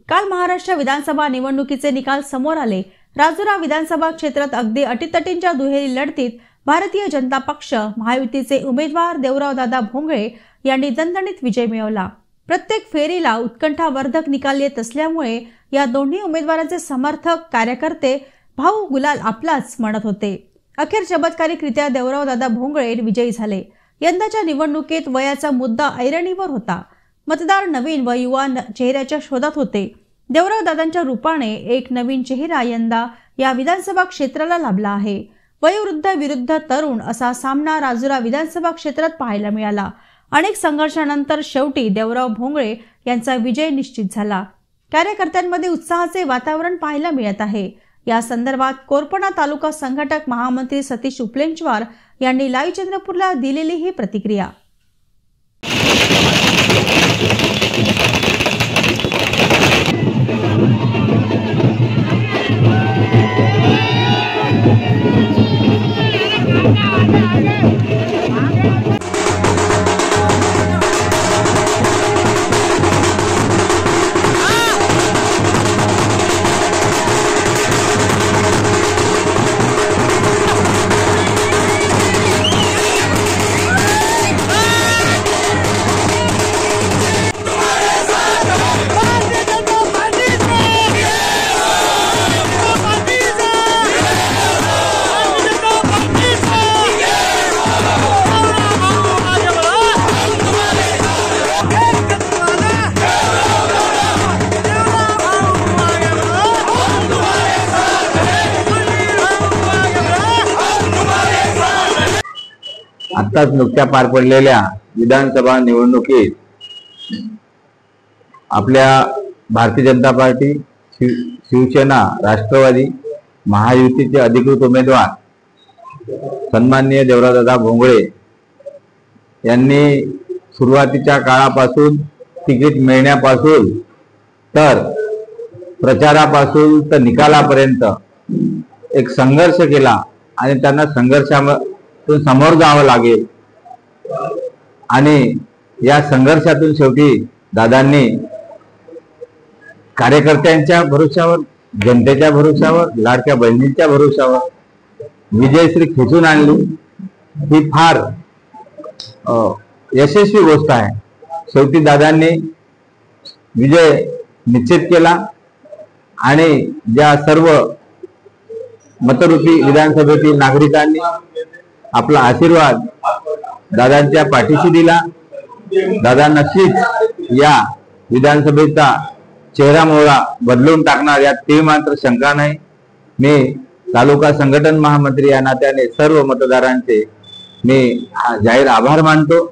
काल महाराष्ट्र विधानसभा निवडणुकीचे निकाल समोर आले। राजुरा विधानसभा क्षेत्रात अगदी अटीतटींच्या दुहेरी लढतीत भारतीय जनता पक्ष महायुतीचे उमेदवार देवरावदादा भोंगळे यांनी दणदणीत विजय मिळवला। प्रत्येक फेरीला उत्कंठावर्धक निकाल येत असल्यामुळे या दोन्ही उमेदवारांचे समर्थक कार्यकर्ते भाऊ गुलाल आपलाच म्हणत होते। अखेर चमत्कारिकरित्या देवरावदादा भोंगळे विजयी झाले। यंदाच्या निवडणुकीत वयाचा मुद्दा ऐरणीवर होता। मतदार नवीन व युवा चेहऱ्याच्या शोधात होते। देवरावदादांच्या रूपाने एक नवीन चेहरा यंदा या विधानसभा क्षेत्राला लाभला आहे। वयोवृद्ध विरुद्ध तरुण असा सामना राजुरा विधानसभा क्षेत्रात पाहायला मिळाला। अनेक संघर्षानंतर शेवटी देवराव भोंगळे यांचा विजय निश्चित झाला। कार्यकर्त्यांमध्ये उत्साहाचे वातावरण पाहायला मिळत आहे। या संदर्भात कोरपणा तालुका संघटक महामंत्री सतीश उपलेंचवार यांनी लाईव्ह चंद्रपूरला दिलेली ही प्रतिक्रिया। आत्ताच नुकत्या पार पडलेल्या विधानसभा निवडणुकीत आपल्या भारतीय जनता पार्टी, शिवसेना, राष्ट्रवादी, महायुतीचे अधिकृत उमेदवार सन्माननीय देवरावदादा भोंगळे यांनी सुरुवातीच्या काळापासून तिकीट मिळण्यापासून तर प्रचारापासून तर निकालापर्यंत एक संघर्ष केला आणि त्यांना संघर्षातून समोर जावं लागेल आणि या संघर्षातून शेवटी दादांनी कार्यकर्त्यांच्या भरोशावर, जनतेच्या भरोशावर, लाडक्या बहिणींच्या भरोशावर विजयश्री खेचून आणली। ही फार यशस्वी गोष्ट आहे। शेवटी दादांनी विजय निश्चित केला आणि ज्या सर्व मतरूपी विधानसभेतील नागरिकांनी आपला आशीर्वाद दादांच्या पाठीशी दिला। दादा नक्कीच या विधानसभेचा चेहरा मोहरा बदलून टाकणार यात ते मात्र शंका नाही। मी तालुका संघटन महामंत्री या नात्याने सर्व मतदारांचे मी जाहीर आभार मानतो।